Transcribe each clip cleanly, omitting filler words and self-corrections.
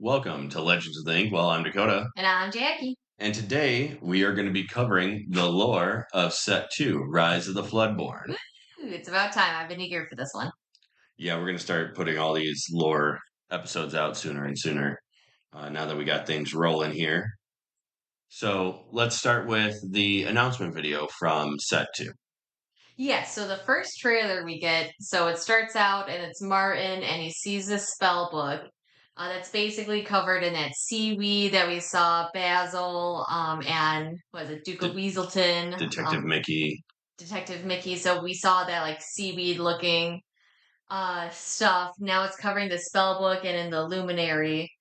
Welcome to Legends of the Ink. Well, I'm Dakota, And I'm Jackie. and today we are going to be covering the lore of Set 2, Rise of the Floodborn. Woo! It's about time. I've been eager for this one. Yeah, we're going to start putting all these lore episodes out sooner and sooner now that we got things rolling here. So let's start with the announcement video from Set 2. Yes, so the first trailer we get, so it starts out and it's Martin and he sees this spell book that's basically covered in that seaweed that we saw Basil and was it Duke of De- Weaselton, Detective Mickey. Detective Mickey. So we saw that like seaweed looking stuff. Now it's covering the spell book and in the luminary.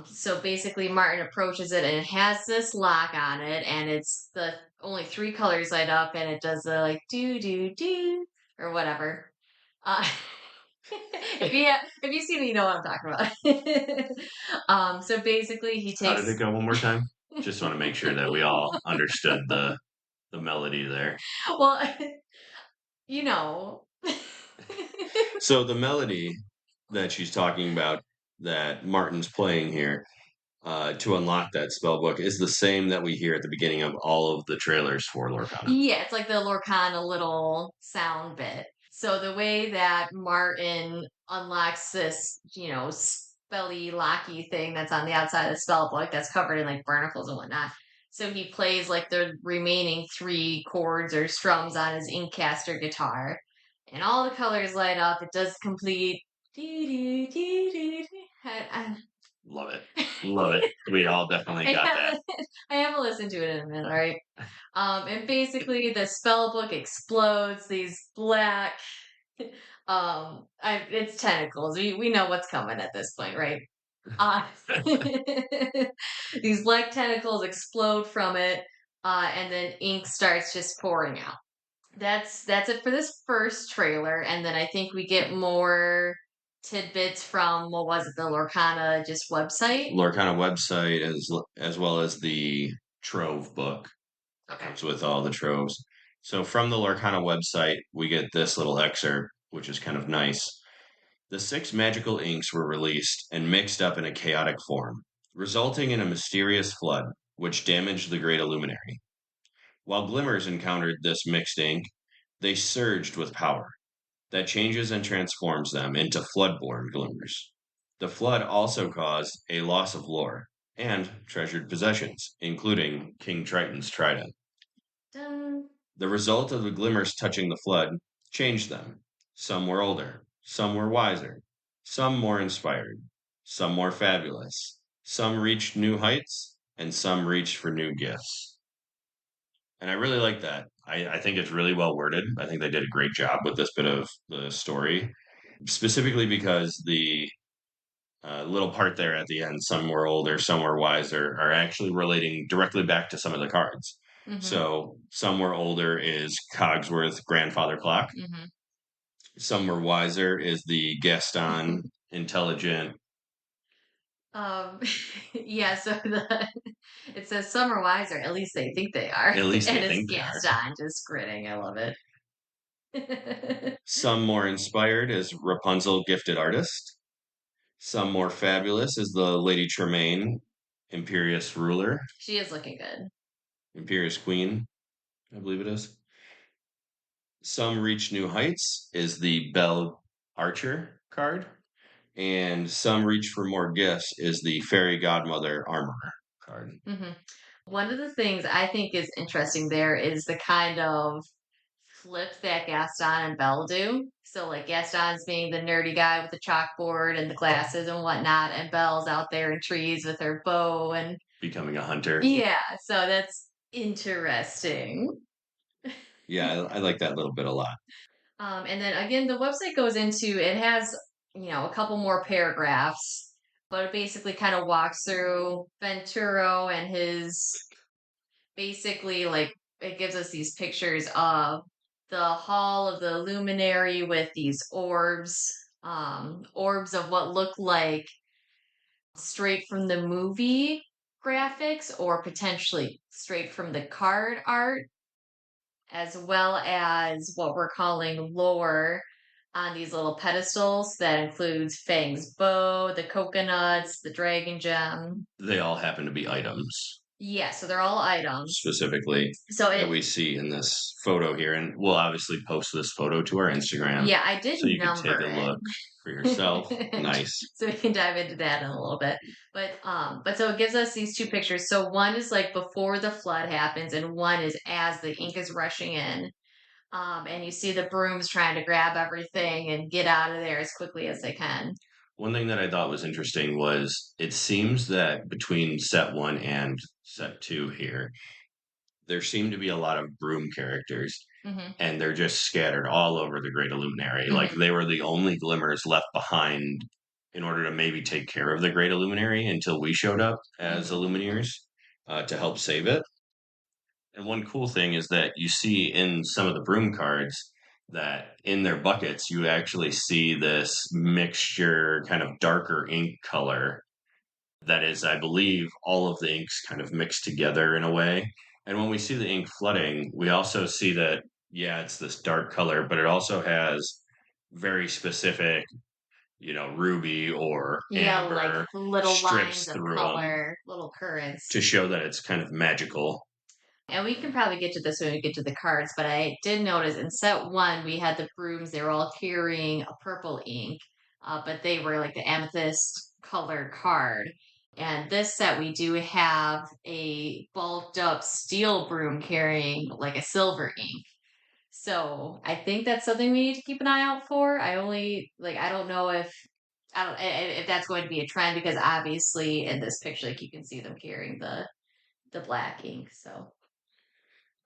So basically Martin approaches it and it has this lock on it and it's the only three colors light up and it does the like do or whatever. Uh if you see me you know what I'm talking about. So basically he How did it takes go one more time? Just want to make sure that we all understood the melody there. well you know So the melody that she's talking about that Martin's playing here to unlock that spell book is the same that we hear at the beginning of all of the trailers for Lorcana. Yeah, it's like the Lorcana little sound bit. So the way that Martin unlocks this, spelly locky thing that's on the outside of the spell book that's covered in like barnacles and whatnot. So he plays like the remaining three chords or strums on his Inkcaster guitar. And all the colors light up. It does complete. Love it. Love it. We all definitely got that. I haven't listened to it in a minute, all right? And basically the spell book explodes, these black it's tentacles. We know what's coming at this point, right? Uh, these black tentacles explode from it, and then ink starts just pouring out. That's it for this first trailer, and then I think we get more tidbits from what was it, the Lorcana just website? Lorcana website as well as the Trove book that Okay. comes with all the troves. So from the Lorcana website, we get this little excerpt, which is kind of nice. The six magical inks were released and mixed up in a chaotic form, resulting in a mysterious flood, which damaged the Great Illuminary. While Glimmers encountered this mixed ink, they surged with power that changes and transforms them into Floodborn Glimmers. The flood also caused a loss of lore and treasured possessions, including King Triton's trident. Dun. The result of the Glimmers touching the flood changed them. Some were older, some were wiser, some more inspired, some more fabulous, some reached new heights, and some reached for new gifts. And I really like that. I think it's really well worded. I think they did a great job with this bit of the story, specifically because the little part there at the end, some were older, some were wiser, are actually relating directly back to some of the cards. Mm-hmm. So some were older is Cogsworth grandfather clock. Mm-hmm. Some were wiser is the Gaston intelligent. Um, yeah, so it says some are wiser, at least they think they are. At least And they it's think they are. Gaston just grinning. I love it. Some more inspired is Rapunzel gifted artist. Some more fabulous is the Lady Tremaine, Imperious ruler, She is looking good. Imperious queen, I believe it is. Some reach new heights is the Belle Archer card, and some reach for more gifts is the Fairy Godmother Armorer card. Hmm. One of the things I think is interesting there is the kind of flip that Gaston and Belle do. So, like, Gaston's being the nerdy guy with the chalkboard and the glasses and whatnot, and Belle's out there in trees with her bow. And Becoming a hunter. yeah, so that's interesting. Yeah, I like that little bit a lot. And then again, the website goes into it has, a couple more paragraphs, but it basically kind of walks through Venturo and his basically like it gives us these pictures of the hall of the luminary with these orbs of what look like straight from the movie graphics or potentially straight from the card art, as well as what we're calling lore on these little pedestals that includes Fang's bow, the coconuts, the dragon gem. They all happen to be items Yeah, so they're all items. specifically So that it, we see in this photo here. And we'll obviously post this photo to our Instagram yeah, I did so you could take number a it. look for yourself. Nice. So we can dive into that in a little bit. But so it gives us these two pictures. So one is like before the flood happens, and one is as the ink is rushing in. And you see the brooms trying to grab everything and get out of there as quickly as they can. One thing that I thought was interesting was it seems that between set one and set two here, there seem to be a lot of broom characters Hmm. and they're just scattered all over the Great Illuminary. Like Hmm. they were the only glimmers left behind in order to maybe take care of the Great Illuminary until we showed up as Hmm. Illumineers to help save it. And one cool thing is that you see in some of the broom cards that in their buckets, you actually see this mixture, kind of darker ink color that is, I believe, all of the inks kind of mixed together in a way. And when we see the ink flooding, we also see that, yeah, it's this dark color, but it also has very specific, ruby or Yeah, like amber little lines strips of through them color, little currents. to show that it's kind of magical. And we can probably get to this when we get to the cards, but I did notice in set one, we had the brooms, they were all carrying a purple ink, but they were like the amethyst color card. And this set, we do have a bulked up steel broom carrying like a silver ink. So I think that's something we need to keep an eye out for. I don't know if if that's going to be a trend because obviously in this picture, like you can see them carrying the black ink. So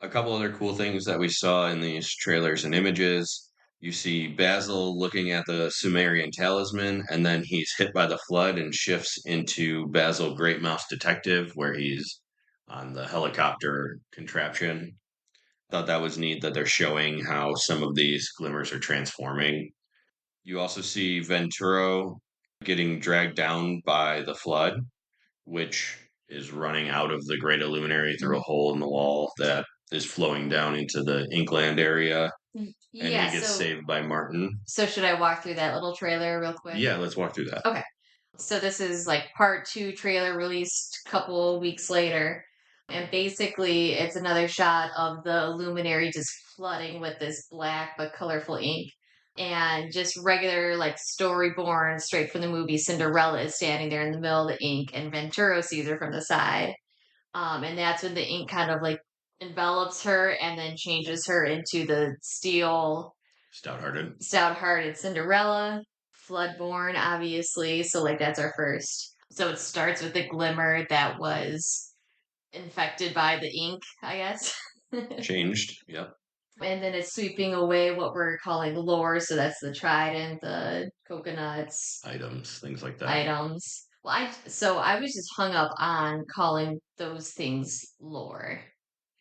A couple other cool things that we saw in these trailers and images. You see Basil looking at the Sumerian talisman, and then he's hit by the flood and shifts into Basil Great Mouse Detective, where he's on the helicopter contraption. Thought that was neat that they're showing how some of these glimmers are transforming. You also see Venturo getting dragged down by the flood, which is running out of the Great Illuminary through a mhm. hole in the wall that is flowing down into the Inkland area, and he Yeah, gets saved by Martin. so should I walk through that little trailer real quick? Yeah, let's walk through that. Okay. So this is like part two trailer released a couple weeks later. And basically it's another shot of the luminary just flooding with this black but colorful ink. And just regular like storyborn straight from the movie Cinderella is standing there in the middle of the ink and Venturo sees her from the side. And that's when the ink kind of like envelops her and then changes her into the steel Stout hearted. stout-hearted Cinderella, Floodborn, obviously. So like that's our first. So it starts with the glimmer that was infected by the ink, I guess. Changed. Yep. And then it's sweeping away what we're calling lore. So that's the trident, the coconuts, Items, things like that. items. Well, I was just hung up on calling those things lore.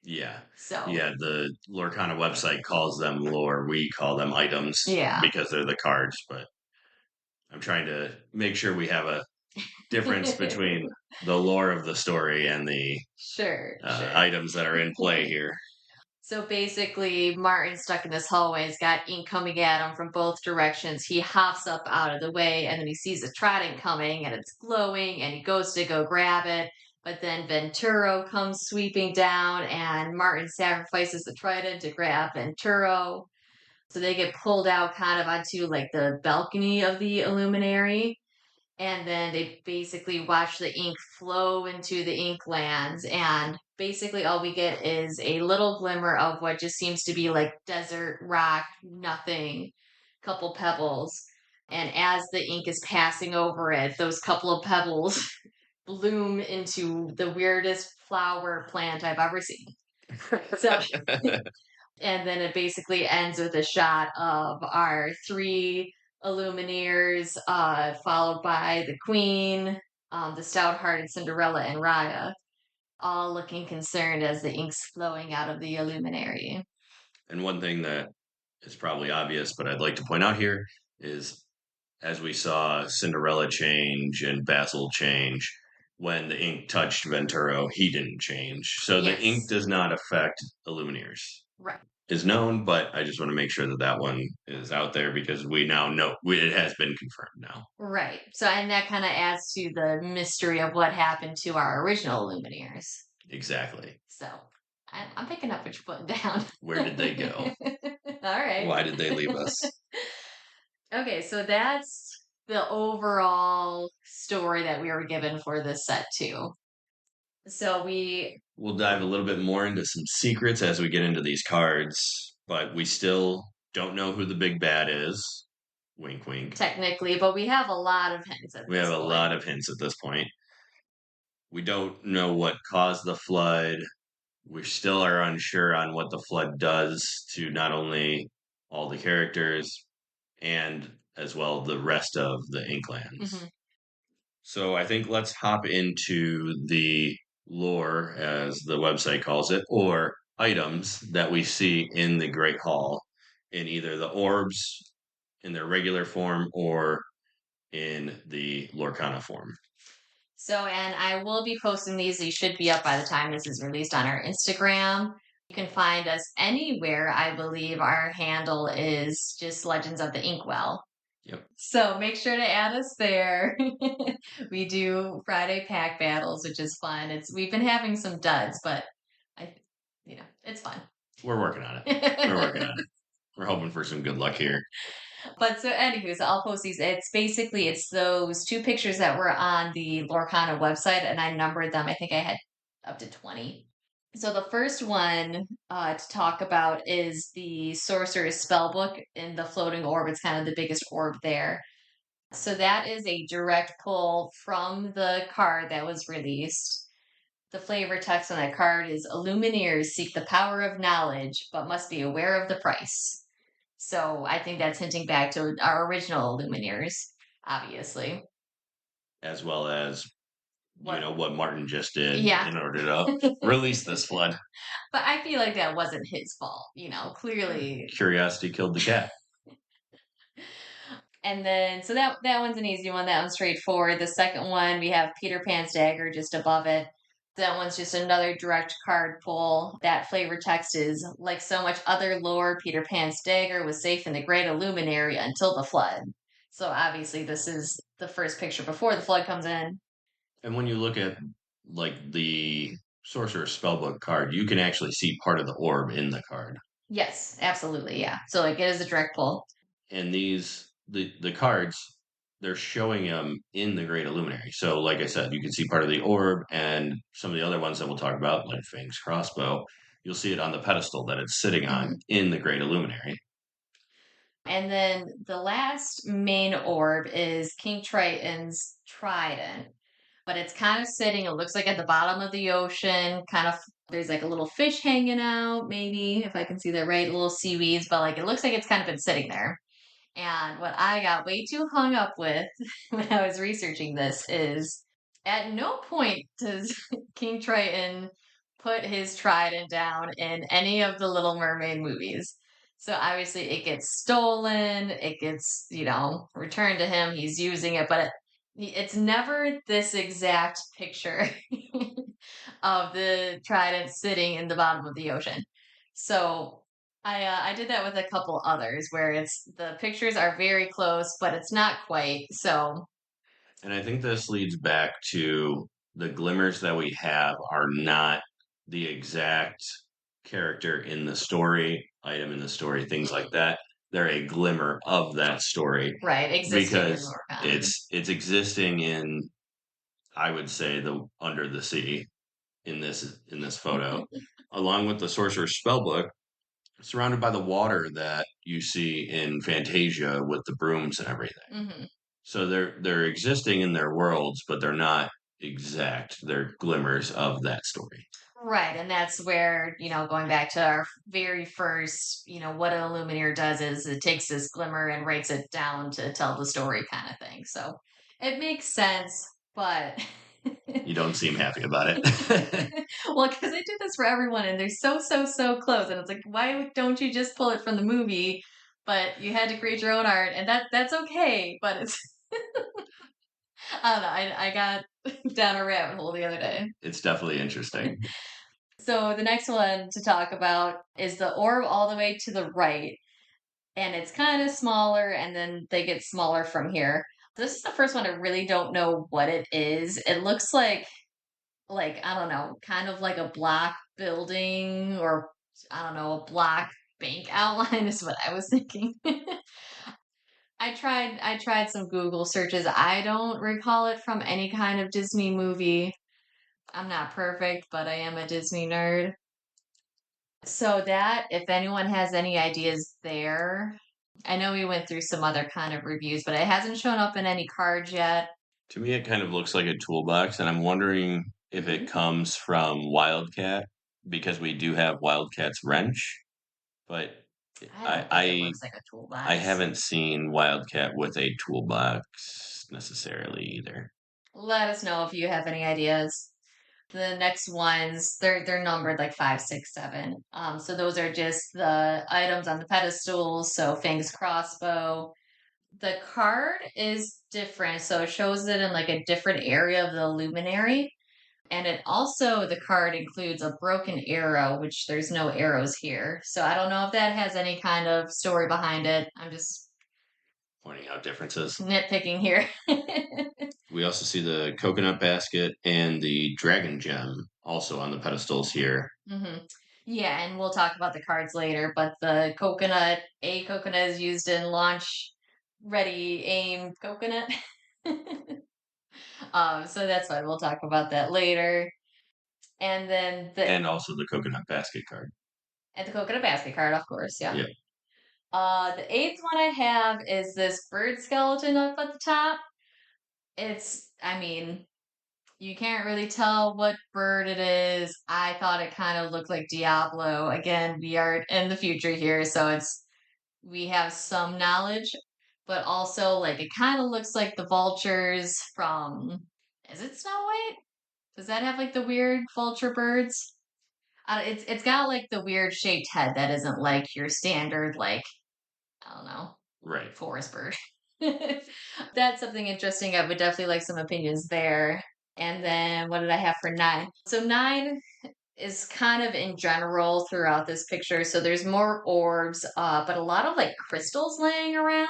Yeah. So Yeah, the Lorcana website calls them lore. We call them items yeah, because they're the cards, but I'm trying to make sure we have a difference between the lore of the story and the sure, sure. items that are in play here. So basically, Martin's stuck in this hallway. He's got ink coming at him from both directions. He hops up out of the way, and then he sees a trident coming, and it's glowing, and he goes to go grab it. But then Venturo comes sweeping down, and Martin sacrifices the trident to grab Venturo. So they get pulled out kind of onto like the balcony of the Illuminary, and then they basically watch the ink flow into the ink lands, and basically all we get is a little glimmer of what just seems to be like desert rock, nothing, couple pebbles. And as the ink is passing over it, those couple of pebbles bloom into the weirdest flower plant I've ever seen. So and then it basically ends with a shot of our three Illumineers, followed by the Queen, the stout-hearted Cinderella, and Raya, all looking concerned as the ink's flowing out of the Illuminary. And one thing that is probably obvious, but I'd like to point out here is as we saw Cinderella change and Basil change, when the ink touched Venturo, he didn't change. So the ink Yes, does not affect Illumineers. right. is known, but I just want to make sure that that one is out there because we now know it has been confirmed now. Right. So, and that kind of adds to the mystery of what happened to our original Lumineers. Exactly. So, I'm picking up what you're putting down. Where did they go? All right. Why did they leave us? Okay, so that's the overall story that we were given for this set too. So We'll dive a little bit more into some secrets as we get into these cards, but we still don't know who the big bad is. Wink, wink. technically, but we have a lot of hints at We this have a point. lot of hints at this point. We don't know what caused the flood. We still are unsure on what the flood does to not only all the characters and as well the rest of the Inklands. Mhm. So I think let's hop into the lore, as the website calls it, or items that we see in the Great Hall in either the orbs in their regular form or in the Lorcana form. So, and I will be posting these. These should be up by the time this is released on our Instagram. You can find us anywhere. I believe our handle is just Legends of the Inkwell. Yep. So make sure to add us there. We do Friday pack battles, which is fun. We've been having some duds, but I, it's fun. We're working on it. We're working on it. We're hoping for some good luck here. But so anywho, so I'll post these. It's those two pictures that were on the Lorcana website, and I numbered them. I think I had up to 20. So the first one to talk about is the Sorcerer's Spellbook in the floating orb. It's kind of the biggest orb there. So that is a direct pull from the card that was released. The flavor text on that card is Illumineers seek the power of knowledge, but must be aware of the price. So I think that's hinting back to our original Illumineers, obviously. As well as What? what Martin just did Yeah. in order to release this flood. But I feel like that wasn't his fault, clearly. Curiosity killed the cat. And then, so that one's an easy one. That one's straightforward. The second one, we have Peter Pan's dagger just above it. That one's just another direct card pull. That flavor text is like so much other lore. Peter Pan's dagger was safe in the Great Illuminary until the flood. So obviously, this is the first picture before the flood comes in. And when you look at like the Sorcerer's Spellbook card, you can actually see part of the orb in the card. Yes, absolutely, yeah. So like it is a direct pull. And the cards, they're showing them in the Great Illuminary. So like I said, you can see part of the orb and some of the other ones that we'll talk about, like Fang's crossbow. You'll see it on the pedestal that it's sitting on in the Great Illuminary. And then the last main orb is King Triton's trident. But it's kind of sitting, it looks like at the bottom of the ocean, kind of there's like a little fish hanging out, maybe, if I can see that right, little seaweeds, but like it looks like it's kind of been sitting there. And what I got way too hung up with when I was researching this is at no point does King Triton put his trident down in any of the Little Mermaid movies. So obviously it gets stolen, it gets, returned to him, he's using it, but it's never this exact picture of the trident sitting in the bottom of the ocean. So I did that with a couple others where it's the pictures are very close, but it's not quite. So, And I think this leads back to the glimmers that we have are not the exact character in the story, item in the story, things like that. They're a glimmer of that story. right, existing because in it's existing in, I would say, the under the sea in this photo, along with the Sorcerer's Spellbook, surrounded by the water that you see in Fantasia with the brooms and everything. Mm-hmm. So they're existing in their worlds, but they're not exact. They're glimmers of that story. Right, and that's where, going back to our very first, what an Illuminator does is it takes this glimmer and writes it down to tell the story kind of thing. So it makes sense, but You don't seem happy about it. well, because I did this for everyone and they're so, so, so close. And it's like, why don't you just pull it from the movie? But you had to create your own art, and that's okay. But it's I don't know. I got down a rabbit hole the other day. It's definitely interesting. So the next one to talk about is the orb all the way to the right. And it's kind of smaller, and then they get smaller from here. This is the first one I really don't know what it is. It looks like I don't know, kind of like a block building, or I don't know, a block bank outline is what I was thinking. I tried some Google searches. I don't recall it from any kind of Disney movie. I'm not perfect, but I am a Disney nerd. So that, if anyone has any ideas there, I know we went through some other kind of reviews, but it hasn't shown up in any cards yet. To me, it kind of looks like a toolbox, and I'm wondering if it Hmm. comes from Wildcat because we do have Wildcat's wrench, but I I don't think it I looks like a I toolbox. haven't seen Wildcat with a toolbox necessarily either. Let us know if you have any ideas. The next ones, they're numbered like five, six, seven. So those are just the items on the pedestal. So Fang's crossbow. The card is different, so it shows it in like a different area of the luminary. And it also, the card includes a broken arrow, which there's no arrows here. So I don't know if that has any kind of story behind it. I'm just Pointing out differences. nitpicking here. We also see the coconut basket and the dragon gem also on the pedestals here. Hmm. Yeah, and we'll talk about the cards later, but the coconut, a coconut is used in launch ready aim coconut. So that's why we'll talk about that later. And then And also the coconut basket card. the coconut basket card, of course, yeah. Yeah. The eighth one I have is this bird skeleton up at the top. I mean, you can't really tell what bird it is. I thought it kind of looked like Diablo. Again, we are in the future here, so we have some knowledge, but also like it kind of looks like the vultures from. Is it Snow White? Does that have like the weird vulture birds? It's got like the weird shaped head that isn't like your standard like I don't know Right. forest bird. That's something interesting. I would definitely like some opinions there. And then what did I have for nine? So nine is kind of in general throughout this picture. So there's more orbs, but a lot of like crystals laying around.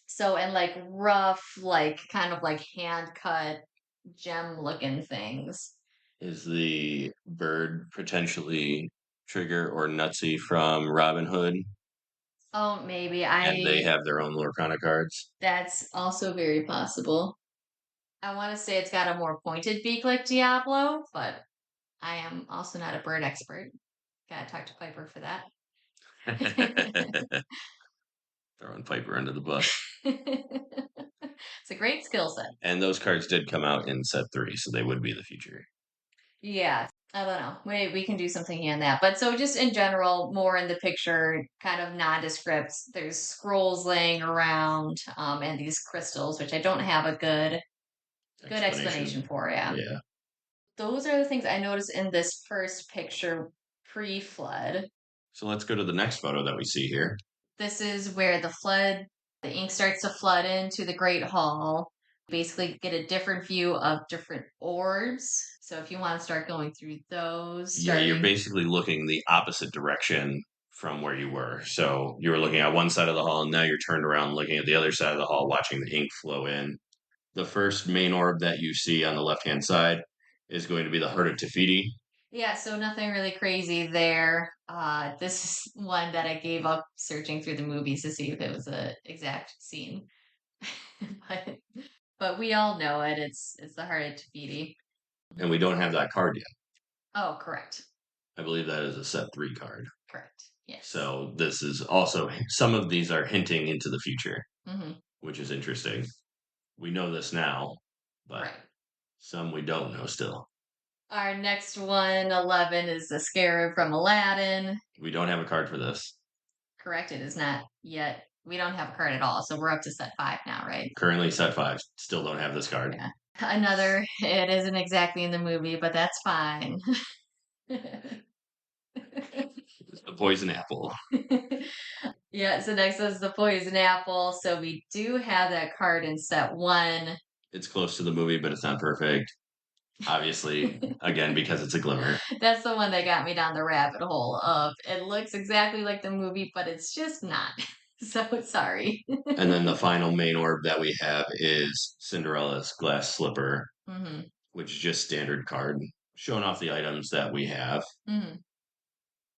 So and like rough, like kind of like hand cut gem looking things. Is the bird potentially Trigger or Nutsy from Robin Hood? Oh, maybe And they I. have their own Lorcana cards. That's also very possible. I want to say it's got a more pointed beak like Diablo, but I am also not a bird expert. Gotta talk to Piper for that. Throwing Piper under the bus. It's a great skill set. And those cards did come out in set three, so they would be the future. Yeah, I don't know. We can do something in that. But so just in general, more in the picture, kind of nondescript. There's scrolls laying around, and these crystals, which I don't have a good explanation Explanation. for. Yeah, Yeah. those are the things I noticed in this first picture pre-flood. So let's go to the next photo that we see here. This is where the ink starts to flood into the Great Hall. Basically, get a different view of different orbs. So if you want to start going through those, Yeah, you're starting. basically looking the opposite direction from where you were. So you were looking at one side of the hall, and now you're turned around looking at the other side of the hall, watching the ink flow in. The first main orb that you see on the left hand side is going to be the Heart of Tafiti. Yeah, so nothing really crazy there. This is one that I gave up searching through the movies to see if it was a exact scene. but but we all know it. It's the heart of Tafiti. And we don't have that card yet. Oh, correct. I believe that is a set three card. Correct. Yes. So this is also, some of these are hinting into the future, Hmm. which is interesting. We know this now, but Right. some we don't know still. Our next one, 11, is the Scarab from Aladdin. We don't have a card for this. Correct, it is not yet. We don't have a card at all, so we're up to set five now, right? Currently set five. Still don't have this card. Yeah. Another, it isn't exactly in the movie, but that's fine. It's the poison apple. Yeah, so next is the poison apple. So we do have that card in set one. It's close to the movie, but it's not perfect. obviously, again, because it's a glimmer. That's the one that got me down the rabbit hole of it looks exactly like the movie, but it's just not. So sorry. And then the final main orb that we have is Cinderella's glass slipper, Hmm. which is just standard card, showing off the items that we have. Hmm.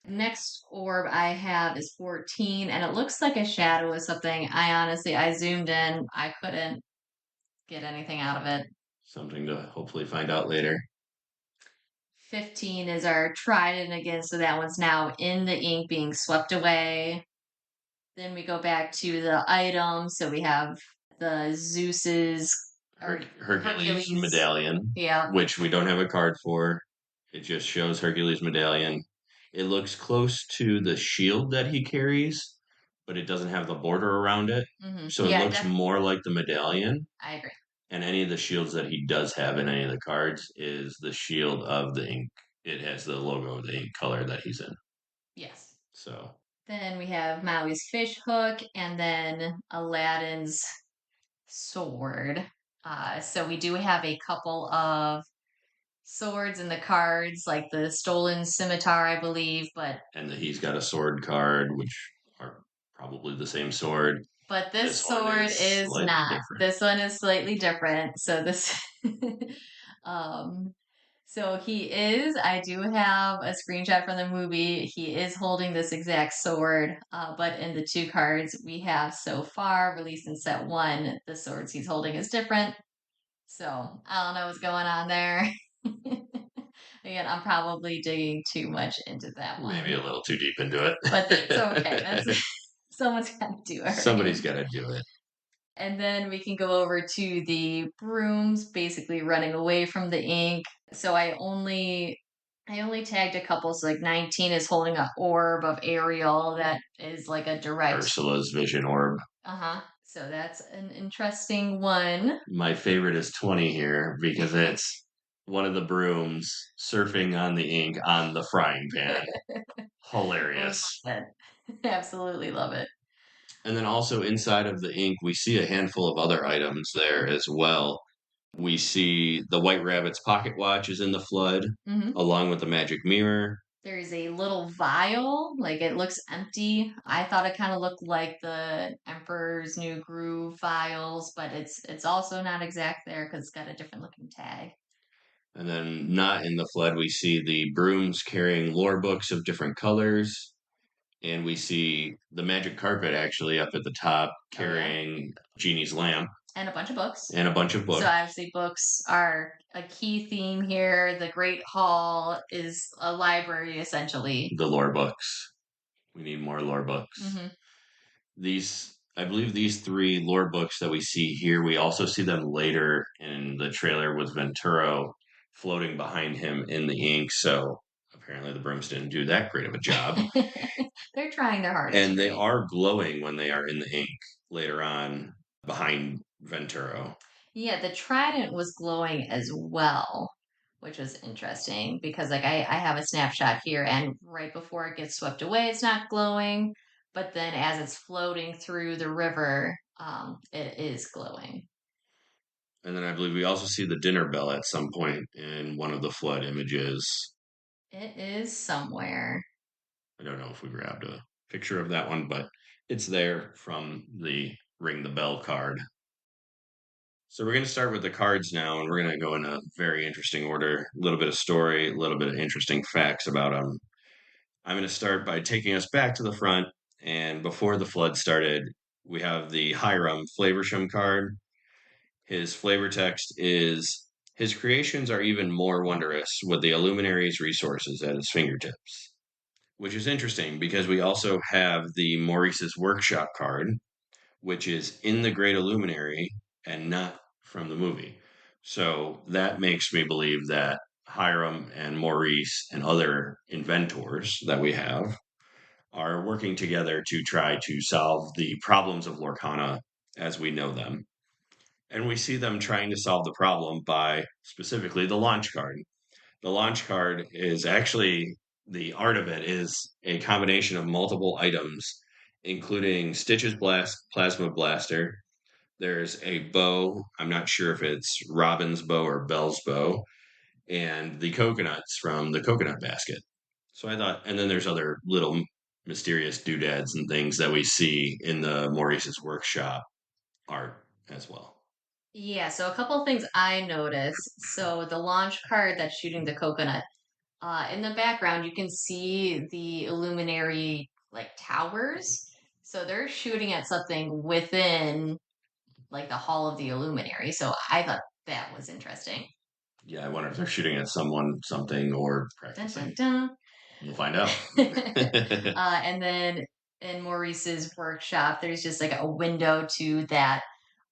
Next orb I have is 14, and it looks like a shadow of something. I zoomed in, I couldn't get anything out of it. Something to hopefully find out later. 15 is our trident again, so that one's now in the ink being swept away. Then we go back to the items. So we have the Zeus's or Hercules Hercules. medallion, Yeah. which we don't have a card for. It just shows Hercules medallion. It looks close to the shield that he carries, but it doesn't have the border around it. So it Yeah, looks more like the medallion. I agree. And any of the shields that he does have in any of the cards is the shield of the ink. It has the logo of the ink color that he's in. Yes. So Then we have Maui's fish hook and then Aladdin's sword. So we do have a couple of swords in the cards, like the stolen scimitar, I believe, but he's got a sword card, which are probably the same sword. this This one sword is is slightly not. different. This one is slightly different. So this um so he is, I do have a screenshot from the movie. He is holding this exact sword, but in the two cards we have so far released in set one, the swords he's holding is different. So I don't know what's going on there. Again, I'm probably digging too much into that one. Maybe a little too deep into it. But that's okay. That's someone's got to do it. Somebody's got to do it. And then we can go over to the brooms, basically running away from the ink. So I only tagged a couple. So like 19 is holding an orb of Ariel that is like a direct Ursula's vision orb. Uh-huh. So that's an interesting one. My favorite is 20 here because it's one of the brooms surfing on the ink on the frying pan. Hilarious. Love it. Absolutely love it. And then also inside of the ink, we see a handful of other items there as well. We see the White Rabbit's pocket watch is in the flood, Hmm. along with the magic mirror. There's a little vial, like it looks empty. I thought it kind of looked like the Emperor's New Groove vials, but it's also not exact there because it's got a different looking tag. And then not in the flood, we see the brooms carrying lore books of different colors. And we see the magic carpet actually up at the top carrying Genie's lamp. And a bunch of books. And a bunch of books. So obviously books are a key theme here. The Great Hall is a library essentially. The lore books. We need more lore books. Mm-hmm. I believe these three lore books that we see here, we also see them later in the trailer with Venturo floating behind him in the ink. So apparently the brooms didn't do that great of a job. They're trying their hardest. And they are glowing when they are in the ink later on behind Venturo. Yeah, the trident was glowing as well, which was interesting because like I have a snapshot here and right before it gets swept away, it's not glowing. But then as it's floating through the river, it is glowing. And then I believe we also see the dinner bell at some point in one of the flood images. It is somewhere. I don't know if we grabbed a picture of that one, but it's there from the Ring the Bell card. So we're going to start with the cards now, and we're going to go in a very interesting order. A little bit of story, a little bit of interesting facts about them. I'm going to start by taking us back to the front, and before the flood started, we have the Hiram Flavorsham card. His flavor text is, his creations are even more wondrous with the Illuminary's resources at his fingertips. Which is interesting because we also have the Maurice's Workshop card, which is in the Great Illuminary and not from the movie. So that makes me believe that Hiram and Maurice and other inventors that we have are working together to try to solve the problems of Lorcana as we know them. And we see them trying to solve the problem by specifically the launch card. The launch card is actually, the art of it is a combination of multiple items, including Stitch's plasma blaster. There's a bow. I'm not sure if it's Robin's bow or Bell's bow. and the coconuts from the coconut basket. So I thought, and then there's other little mysterious doodads and things that we see in the Maurice's workshop art as well. Yeah, so a couple of things I noticed. So the launch card that's shooting the coconut, in the background, you can see the illuminary like towers. So they're shooting at something within like the hall of the illuminary. So I thought that was interesting. Yeah, I wonder if they're shooting at someone, something, or Dun dun practicing. dun. We'll find out. And then in Maurice's workshop, there's just like a window to that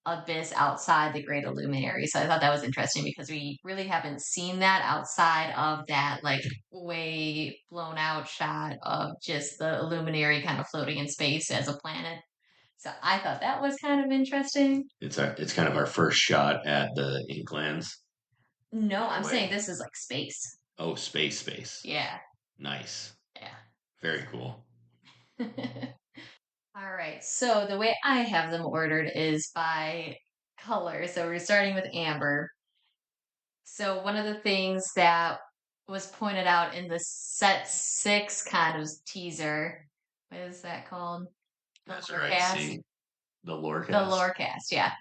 abyss outside the great illuminary. So I thought that was interesting because we really haven't seen that outside of that like way blown out shot of just the illuminary kind of floating in space as a planet. So I thought that was kind of interesting. It's kind of our first shot at the Inklands No, in a I'm saying way. this is like space. Oh, space. Yeah. Nice. Yeah. Very cool. All right. So the way I have them ordered is by color. So we're starting with amber. So one of the things that was pointed out in the set six kind of teaser, what is that called? The That's all right. Lorecast? See the The Lorecast. Lorecast, yeah.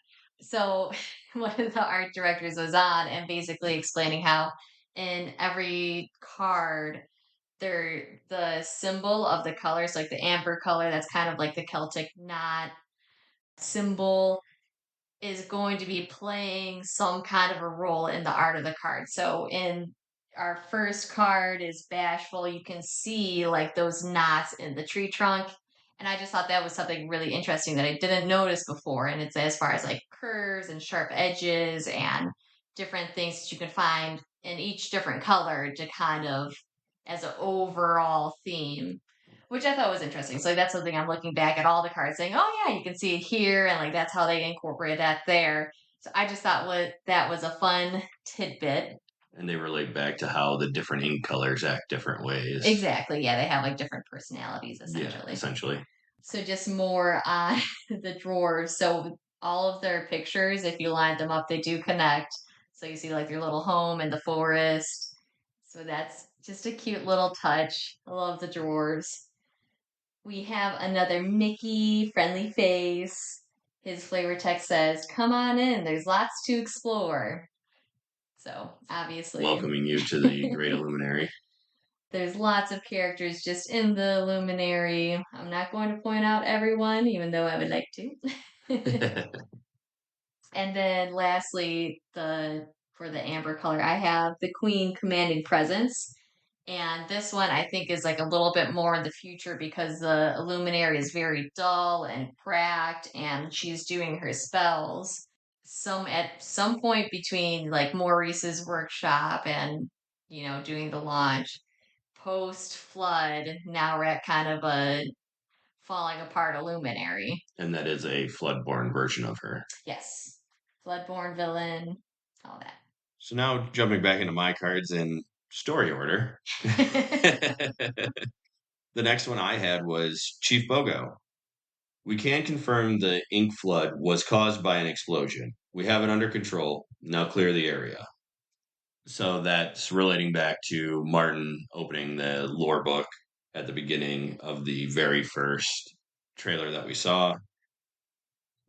So one of the art directors was on and basically explaining how in every card they're the symbol of the colors, like the amber color, that's kind of like the Celtic knot symbol is going to be playing some kind of a role in the art of the card. So in our first card is bashful. You can see like those knots in the tree trunk. And I just thought that was something really interesting that I didn't notice before. And it's as far as like curves and sharp edges and different things that you can find in each different color to kind of as an overall theme, which I thought was interesting. So like, that's something I'm looking back at all the cards saying, oh yeah, you can see it here, and like that's how they incorporate that there. So I just thought what that was a fun tidbit. And they relate back to how the different ink colors act different ways. Exactly, yeah, they have like different personalities Yeah, essentially. essentially. So just more on the drawers. So all of their pictures, if you line them up, they do connect. So you see like your little home in the forest. So that's just a cute little touch. I love the drawers. We have another Mickey friendly face. His flavor text says, "Come on in, there's lots to explore." So, obviously, Welcoming you to the Great Illuminary. there's lots of characters just in the Luminary. I'm not going to point out everyone, even though I would like to. And then lastly, the for the amber color, I have the Queen Commanding Presence. And this one I think is like a little bit more in the future because the Illuminary is very dull and cracked and she's doing her spells. Some at some point between like Maurice's workshop and doing the launch post flood, now we're at kind of a falling apart Illuminary. And that is a Floodborn version of her. Yes. Floodborn villain, all So now jumping back into my cards in story order. that. The next one I had was Chief Bogo. We can confirm the ink flood was caused by an explosion. We have it under control. Now clear the area. So that's relating back to Martin opening the lore book at the beginning of the very first trailer that we saw.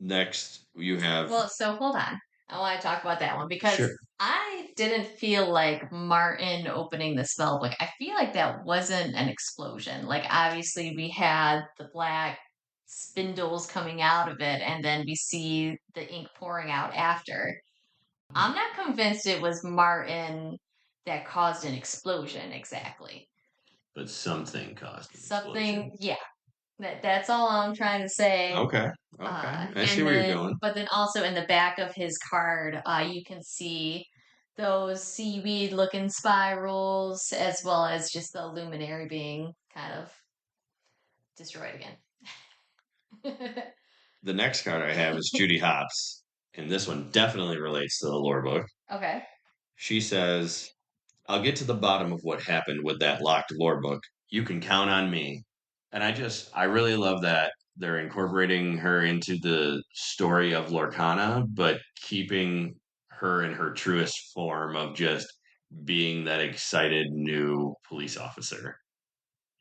Next, you have. Well, so hold on. I want to talk about that one because Sure. I didn't feel like Martin opening the spell book. I feel like that wasn't an explosion. Like, obviously, we had the black spindles coming out of it, and then we see the ink pouring out after. I'm not convinced it was Martin that caused an explosion exactly. But something caused an Something, explosion. yeah, that's all I'm trying to say. Okay. Okay. I see And where you're then, going. but then also in the back of his card, you can see those seaweed looking spirals as well as just the luminary being kind of destroyed again. The next card I have is Judy Hopps, and this one definitely relates to the lore book. Okay. She says, I'll get to the bottom of what happened with that locked lore book. You can count on me. And I really love that they're incorporating her into the story of Lorcana, but keeping her in her truest form of just being that excited new police officer.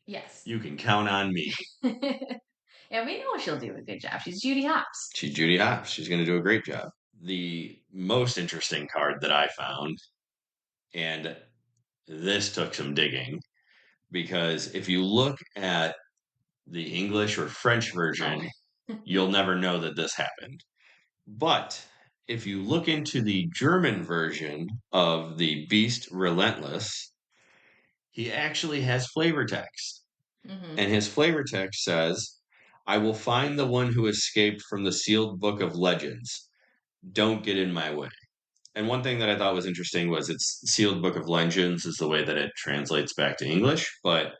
Yes. You can count on me. And we know she'll do a good job. She's Judy Hopps. She's Judy Hopps. She's going to do a great job. The most interesting card that I found, and this took some digging, because if you look at the English or French Oh. version, you'll never know that this happened. But if you look into the German version of the Beast Relentless, he actually has flavor text. Hmm. And his flavor text says, I will find the one who escaped from the sealed book of legends. Don't get in my way. And one thing that I thought was interesting was it's sealed book of legends is the way that it translates back to English, but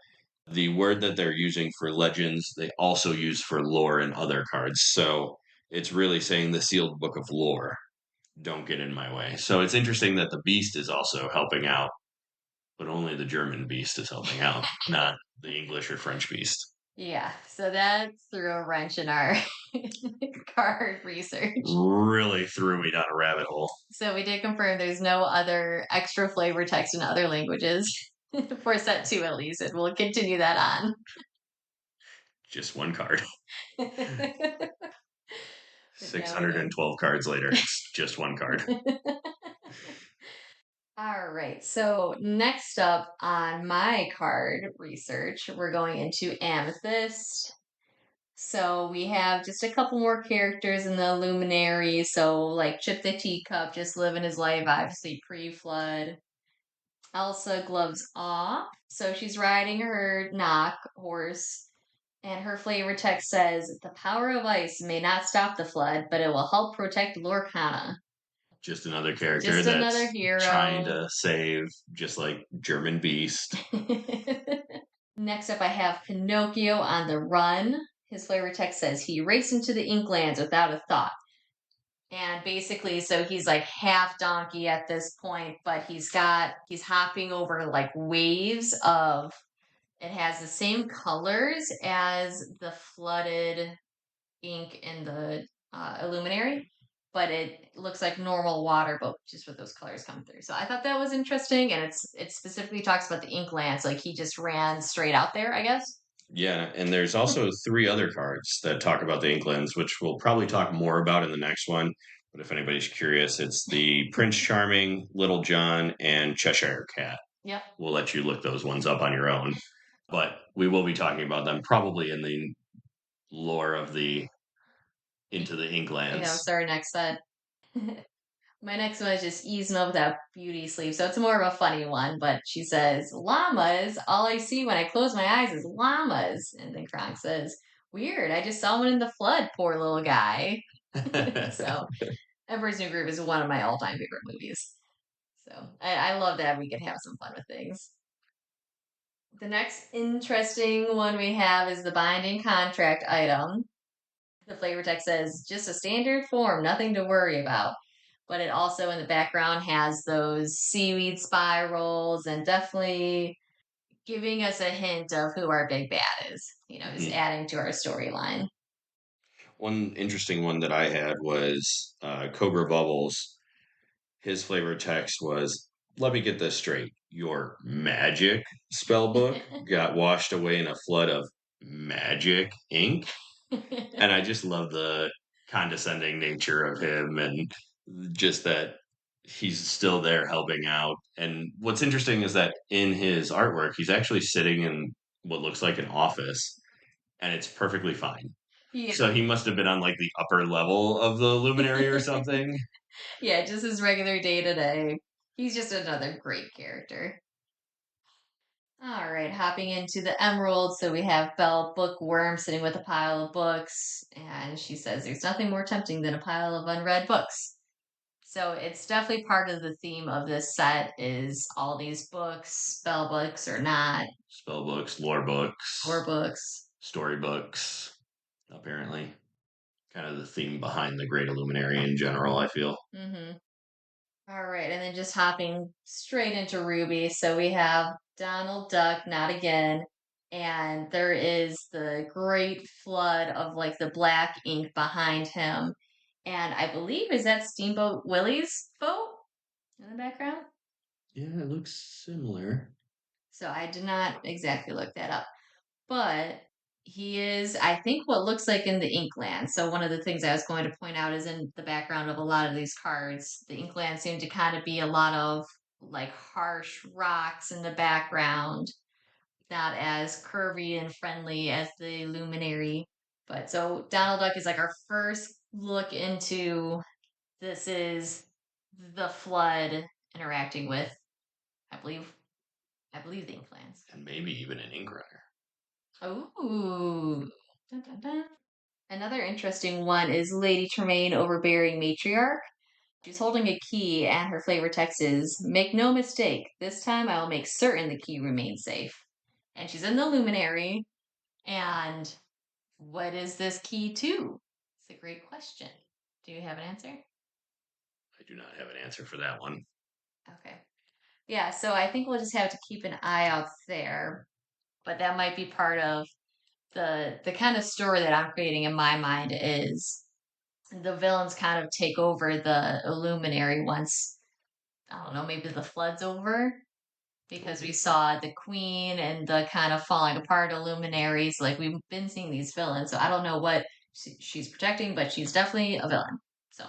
the word that they're using for legends, they also use for lore in other cards. So it's really saying the sealed book of lore. Don't get in my way. So it's interesting that the beast is also helping out, but only the German beast is helping out, not the English or French beast. Yeah, so that threw a wrench in our card research. Really threw me down a rabbit hole. So we did confirm there's no other extra flavor text in other languages for set two at least, and we'll continue that on. Just one card. But now we know. 612 cards later, it's just one card. All right, so next up on my card research, we're going into Amethyst. So we have just a couple more characters in the Luminary. So like Chip the Teacup, just living his life, obviously pre-flood. Elsa Gloves Off. So she's riding her knock horse, and her flavor text says, "The power of ice may not stop the flood, but it will help protect Lorcana." Just another So character just another that's trying hero. to save, just like German Beast. Next up, I have Pinocchio on the run. His flavor text says, "He raced into the Inklands without a thought." And basically, so he's like half donkey at this point, but he's hopping over like waves of, it has the same colors as the flooded ink in the Illuminary, but it looks like normal water, but just with those colors come through. So I thought that was interesting, and it specifically talks about the ink lands, like he just ran straight out there, I guess. Yeah, and there's also three other cards that talk about the Inklands, which we'll probably talk more about in the next one. But if anybody's curious, it's the Prince Charming, Little John, and Cheshire Cat. Yep. We'll let you look those ones up on your own. But we will be talking about them probably in the lore of the Into the Yeah, Inklands. so our next set. My next one is just Yzma without beauty sleep. So it's more of a funny one, but she says, "Llamas, all I see when I close my eyes is llamas." And then Kronk says, "Weird, I just saw one in the flood, poor little guy." So Emperor's New Groove is one of my all-time favorite movies. So I love that we can have some fun with things. The next interesting one we have is the binding contract item. The flavor text says, "Just a standard form, nothing to worry about." But it also in the background has those seaweed spirals and definitely giving us a hint of who our big bad is, just Mhm. adding to our storyline. One interesting one that I had was Cobra Bubbles. His flavor text was, let me get this straight. Your magic spell book got washed away in a flood of magic ink. And I just love the condescending nature of him and just that he's still there helping out. And what's interesting is that in his artwork, he's actually sitting in what looks like an office and it's perfectly fine. Yeah. So he must have been on like the upper level of the luminary or something. Yeah, just his regular day to day. He's just another great character. All right, hopping into the Emerald. So we have Belle Bookworm sitting with a pile of books, and she says there's nothing more tempting than a pile of unread books. So it's definitely part of the theme of this set is all these books, spell books or not, Spell books, lore or books, books. storybooks, apparently. Kind of the theme behind the Great Illuminary in general, I feel. Mm-hmm. All right, and then just hopping straight into Ruby. So we have Donald Duck, not again, and there is the great flood of like the black ink behind him. And I believe is that Steamboat Willie's boat in the background? Yeah, it looks similar. So I did not exactly look that up. But he is, I think, what looks like in the Inkland. So one of the things I was going to point out is in the background of a lot of these cards, the Inkland seem to kind of be a lot of like harsh rocks in the background, not as curvy and friendly as the Luminary. But so Donald Duck is like our first look into this is the flood interacting with, I believe, the Inklands. And maybe even an ink runner. Ooh. Dun, dun, dun. Another interesting one is Lady Tremaine overbearing matriarch. She's holding a key, and her flavor text is make no mistake, this time I will make certain the key remains safe. And she's in the luminary. And what is this key to? It's a great question. Do you have an answer? I do not have an answer for that one. Okay. Yeah, so I think we'll just have to keep an eye out there. But that might be part of the kind of story that I'm creating in my mind is the villains kind of take over the Illuminary once, I don't know, maybe the flood's over because we saw the Queen and the kind of falling apart Illuminaries. Like we've been seeing these villains, so I don't know what she's protecting, but she's definitely a villain. So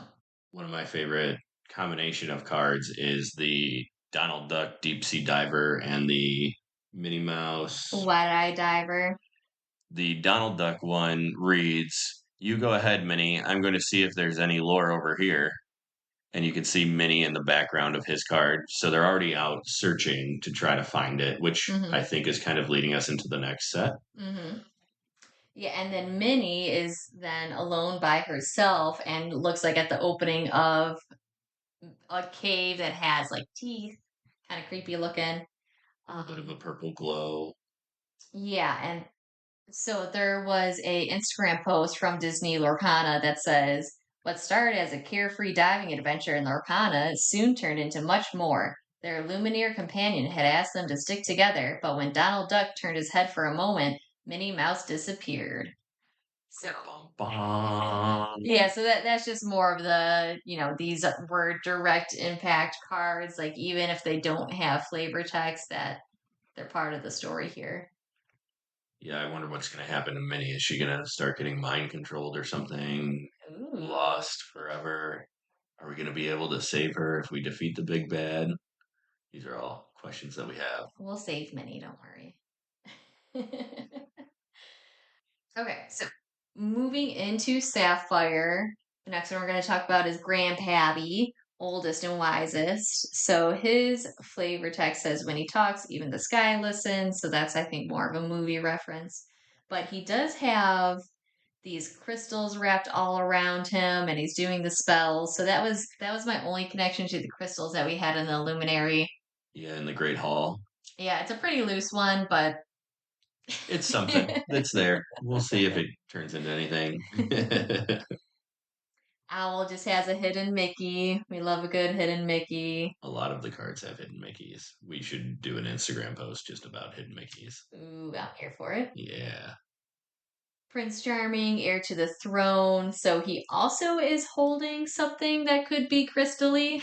One of my favorite combination of cards is the Donald Duck Deep Sea Diver and the Minnie Mouse. Wide-Eye Diver. The Donald Duck one reads, "You go ahead, Minnie. I'm going to see if there's any lore over here." And you can see Minnie in the background of his card. So they're already out searching to try to find it, which I Mm-hmm. think is kind of leading us into the next set. Mm-hmm. Yeah, and then Minnie is then alone by herself and looks like at the opening of a cave that has like teeth, kind of creepy looking. A little bit of a Um, purple glow. yeah, and so there was a Instagram post from Disney Lorcana that says, "What started as a carefree diving adventure in Lorcana soon turned into much more. Their Lumineer companion had asked them to stick together, but when Donald Duck turned his head for a moment, Minnie Mouse disappeared." So Bum, bum. yeah, so that's just more of the, these were direct impact cards, like even if they don't have flavor text, that they're part of the story here. Yeah, I wonder what's going to happen to Minnie. Is she going to start getting mind controlled or something? Ooh. Lost forever? Are we going to be able to save her if we defeat the big bad? These are all questions that we have. We'll save Minnie, don't worry. Okay, so moving into Sapphire, the next one we're going to talk about is Grandpappy, oldest and wisest. So his flavor text says, when he talks, even the sky listens. So that's, I think, more of a movie reference. But he does have these crystals wrapped all around him, and he's doing the spells. So that was my only connection to the crystals that we had in the Luminary. Yeah, in the Great Hall. Yeah, it's a pretty loose one, but It's something that's there. We'll see if it turns into anything. Owl just has a hidden Mickey. We love a good hidden Mickey. A lot of the cards have hidden Mickeys. We should do an Instagram post just about hidden Mickeys. Ooh, I'm here for it. Yeah. Prince Charming, heir to the throne. So he also is holding something that could be crystally.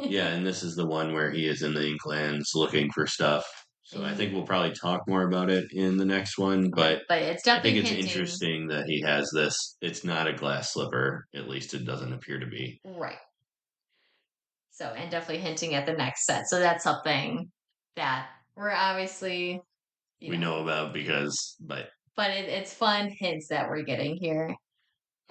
Yeah, and this is the one where he is in the Inklands looking for stuff. So I think we'll probably talk more about it in the next one, Right, but but it's I think definitely it's hinting. interesting that he has this. It's not a glass slipper, at least it doesn't appear to be. Right. So, and definitely hinting at the next set. So that's something that we're obviously, you We know, know about because, but but it's fun hints that we're getting here.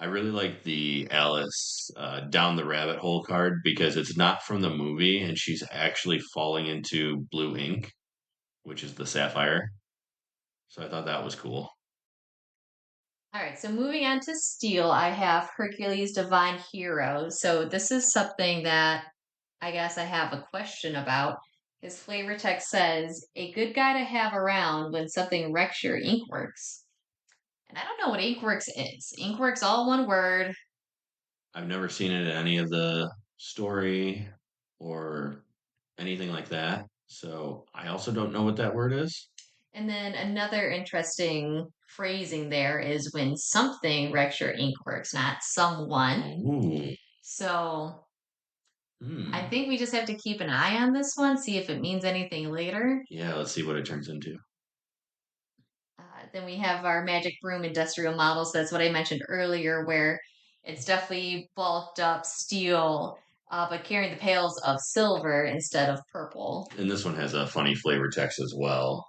I really like the Alice down the rabbit hole card because it's not from the movie and she's actually falling into blue ink, which is the sapphire. So I thought that was cool. All right, so moving on to Steel, I have Hercules Divine Hero. So this is something that I guess I have a question about. His flavor text says, a good guy to have around when something wrecks your Inkworks. And I don't know what Inkworks is. Inkworks, all one word. I've never seen it in any of the story or anything like that. So I also don't know what that word is. And then another interesting phrasing there is when something wrecks your Inkworks, not someone. Oh, So I Hmm. think we just have to keep an eye on this one, see if it means anything later. Yeah, let's see what it turns into. Then we have our Magic Broom industrial models. That's what I mentioned earlier, where it's definitely bulked up steel, but carrying the pails of silver instead of purple. And this one has a funny flavor text as well.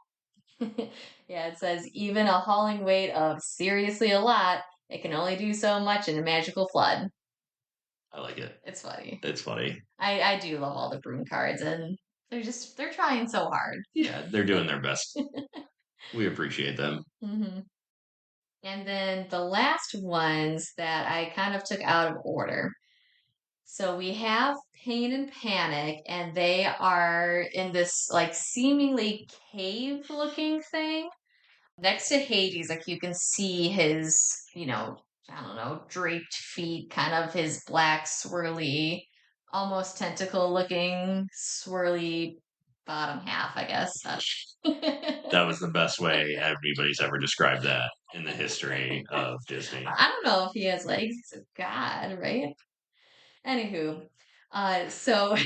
Yeah, it says even a hauling weight of seriously a lot, it can only do so much in a magical flood. I like it. It's funny. It's funny. I do love all the broom cards, and they're trying so hard. Yeah, they're doing their best. We appreciate them. Hmm. And then the last ones that I kind of took out of order. So we have Pain and Panic, and they are in this like seemingly cave looking thing next to Hades. Like you can see his, I don't know, draped feet, kind of his black, swirly, almost tentacle looking, swirly bottom half, I guess. That was the best way anybody's ever described that in the history of Disney. I don't know if he has legs. He's a god, right? Anywho, so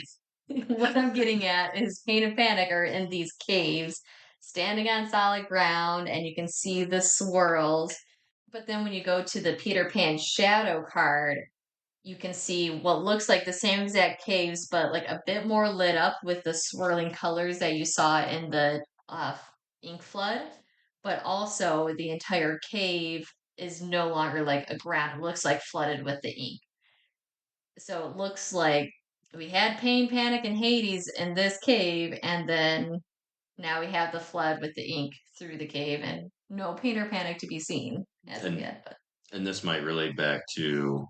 what I'm getting at is Pain and Panic are in these caves, standing on solid ground, and you can see the swirls. But then when you go to the Peter Pan shadow card, you can see what looks like the same exact caves, but like a bit more lit up with the swirling colors that you saw in the ink flood. But also, the entire cave is no longer like a ground; it looks like flooded with the ink. So it looks like we had Pain, Panic, and Hades in this cave, and then now we have the flood with the ink through the cave, and no Pain or Panic to be seen as of And yet. But and this might relate back to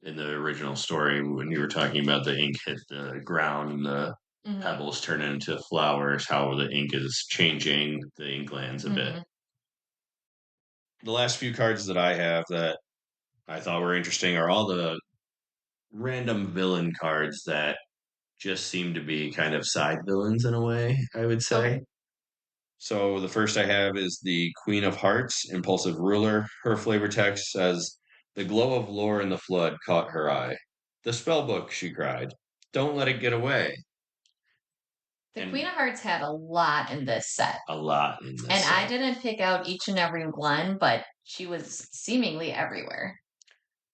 in the original story when you were talking about the ink hit the ground and the hmm pebbles turn into flowers, how the ink is changing the ink lands a bit. hmm The last few cards that I have that I thought were interesting are all the random villain cards that just seem to be kind of side villains in a way, I would say. okay, So the first I have is the Queen of Hearts, Impulsive Ruler. Her flavor text says, "The glow of lore in the flood caught her eye. The spell book," she cried. "Don't let it get away." the Queen And of Hearts had a lot in this set, a lot in and this I set. didn't pick out each and every one, but she was seemingly everywhere.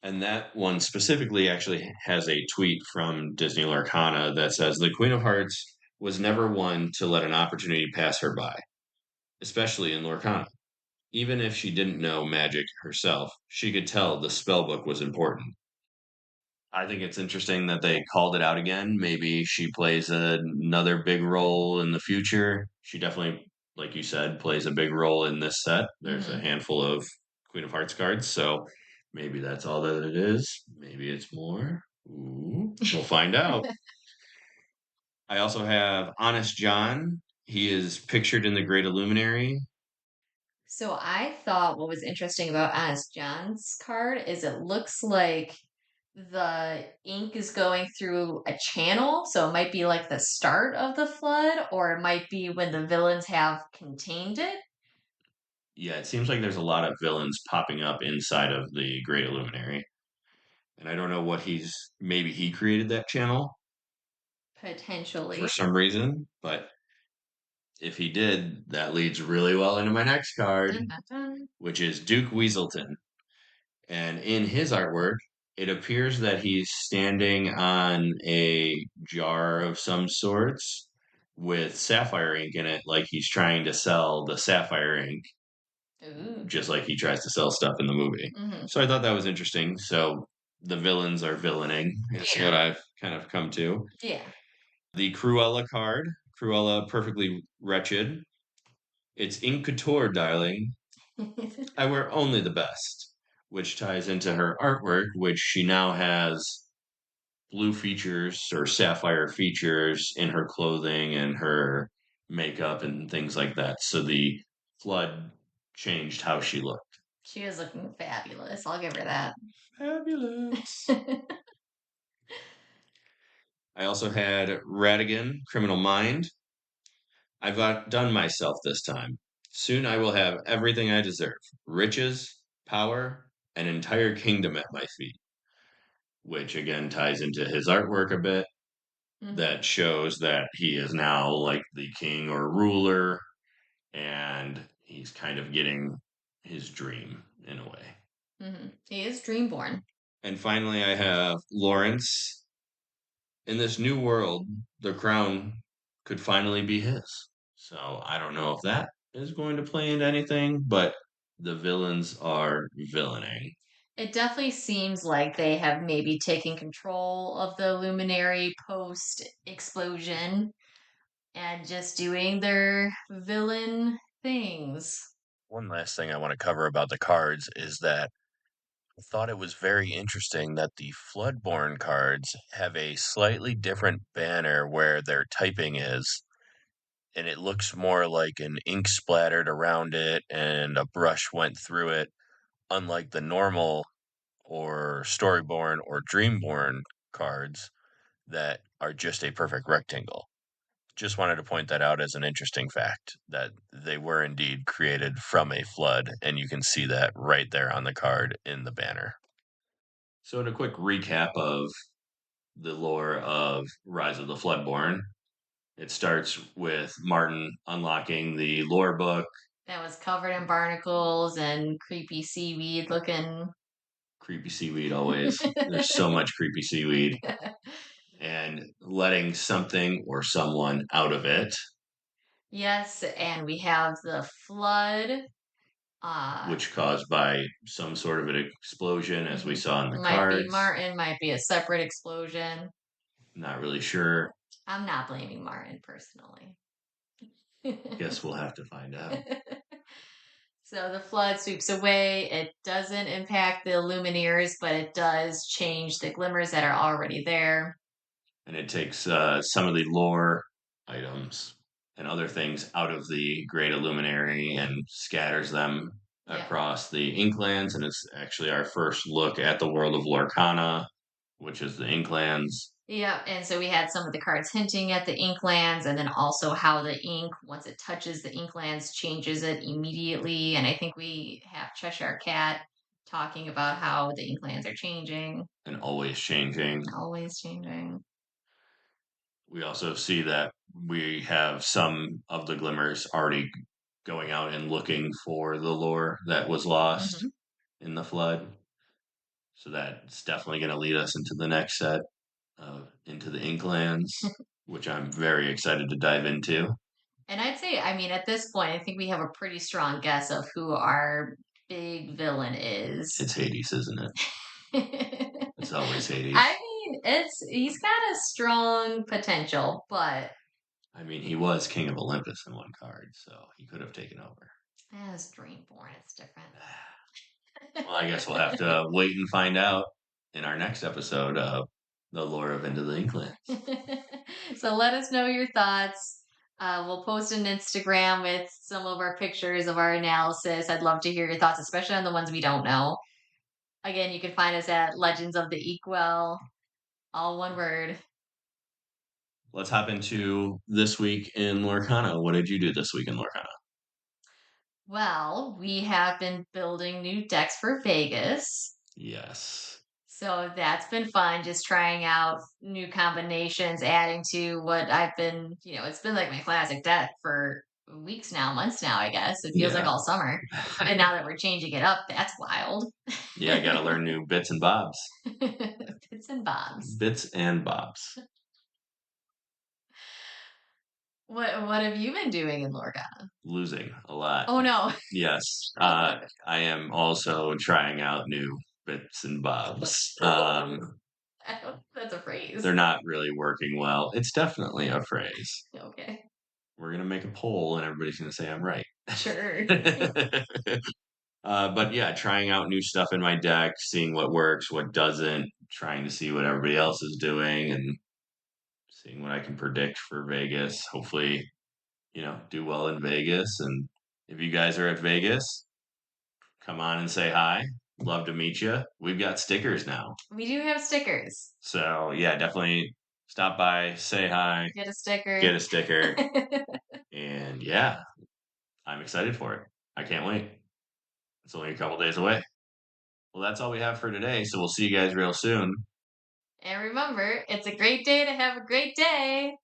And that one specifically actually has a tweet from Disney Lorcana that says, "The Queen of Hearts was never one to let an opportunity pass her by, especially in Lorcana. Even if she didn't know magic herself, she could tell the spell book was important." I think it's interesting that they called it out again. Maybe she plays another big role in the future. She definitely, like you said, plays a big role in this set. There's a hmm handful of Queen of Hearts cards, so maybe that's all that it is. Maybe it's more. Ooh, we'll find out. I also have Honest John. He is pictured in the Great Illuminary. So I thought what was interesting about Honest John's card is it looks like the ink is going through a channel, so it might be like the start of the flood, or it might be when the villains have contained it, Yeah, it seems like there's a lot of villains popping up inside of the Great Illuminary. And I don't know what maybe he created that channel for potentially. some reason, but if he did, that leads really well into my next card, Dun, dun, dun. which is Duke Weaselton. And in his artwork, it appears that he's standing on a jar of some sorts with sapphire ink in it, like he's trying to sell the sapphire ink, Ooh. just like he tries to sell stuff in the movie. hmm So I thought that was interesting. So the villains are villaining, is Yeah. what I've kind of come to. Yeah. The Cruella card, Cruella Perfectly Wretched. It's in couture, darling. I wear only the best, which ties into her artwork, which she now has blue features or sapphire features in her clothing and her makeup and things like that. So the flood changed how she looked. She is looking fabulous. I'll give her that. Fabulous. I also had Radigan, Criminal Mind. I've outdone myself this time. Soon I will have everything I deserve: riches, power, an entire kingdom at my feet, which again ties into his artwork a bit. Hmm. that shows that he is now like the king or ruler, and he's kind of getting his dream in a way. He is Dreamborn. And finally, I have Lawrence. In this new world, the crown could finally be his. So I don't know if that is going to play into anything, but the villains are villaining. It definitely seems like they have maybe taken control of the Luminary post explosion and just doing their villain things. One last thing I want to cover about the cards is that I thought it was very interesting that the Floodborn cards have a slightly different banner where their typing is, and it looks more like an ink splattered around it and a brush went through it, unlike the normal or Storyborn or Dreamborn cards that are just a perfect rectangle. Just wanted to point that out as an interesting fact that they were indeed created from a flood, and you can see that right there on the card in the banner. So, in a quick recap of the lore of Rise of the Floodborn, it starts with Martin unlocking the lore book. That was covered in barnacles and creepy seaweed looking. Creepy seaweed always. There's so much creepy seaweed. And letting something or someone out of it, Yes, and we have the flood. Uh, which caused by some sort of an explosion, as we mhm. saw in the Might be cards. Martin, might be a separate explosion. Not really sure. I'm not blaming Martin personally. Guess we'll have to find out. So the flood sweeps away. It doesn't impact the Lumineers, but it does change the glimmers that are already there. And it takes some of the lore items and other things out of the Great Illuminary and scatters them Yeah. across the Inklands. And it's actually our first look at the world of Lorcana, which is the Inklands. Yeah, and so we had some of the cards hinting at the Inklands, and then also how the ink, once it touches the Inklands, changes it immediately. And I think we have Cheshire Cat talking about how the Inklands are changing, And always changing. always changing. We also see that we have some of the glimmers already going out and looking for the lore that was lost Hmm. in the flood. So that's definitely going to lead us into the next set, into the Inklands, which I'm very excited to dive into. And I'd say, I mean, at this point, I think we have a pretty strong guess of who our big villain is. It's Hades, isn't it? It's always Hades. I mean, he's got a strong potential, but I mean, he was King of Olympus in one card, so he could have taken over. as Dreamborn, it's different. Well, I guess we'll have to wait and find out in our next episode of the lore of Into the Inklands. So let us know your thoughts. We'll post an Instagram with some of our pictures of our analysis. I'd love to hear your thoughts, especially on the ones we don't know. Again, you can find us at Legends of the Equal, all one word. Let's hop into this week in Lorcana. What did you do this week in Lorcana? Well, we have been building new decks for Vegas. Yes. So that's been fun, just trying out new combinations, adding to what I've been, it's been like my classic deck for weeks now, months now, I guess. It feels like Yeah. all summer. And now that we're changing it up, that's wild. Yeah, I got to learn new bits and bobs. Bits and bobs. Bits and bobs. What have you been doing in Lorcana? Losing a lot. Oh no. Yes. I am also trying out new bits and bobs. That's a phrase. They're not really working well. It's definitely a phrase. Okay. We're going to make a poll and everybody's going to say I'm right. Sure. But yeah, trying out new stuff in my deck, seeing what works, what doesn't, trying to see what everybody else is doing, and seeing what I can predict for Vegas. Hopefully, do well in Vegas. And if you guys are at Vegas, come on and say hi. Love to meet you. We've got stickers now. We do have stickers. So yeah, definitely stop by, say hi, Get a sticker. get a sticker. And yeah, I'm excited for it. I can't wait. It's only a couple days away. Well, that's all we have for today. So we'll see you guys real soon. And remember, it's a great day to have a great day.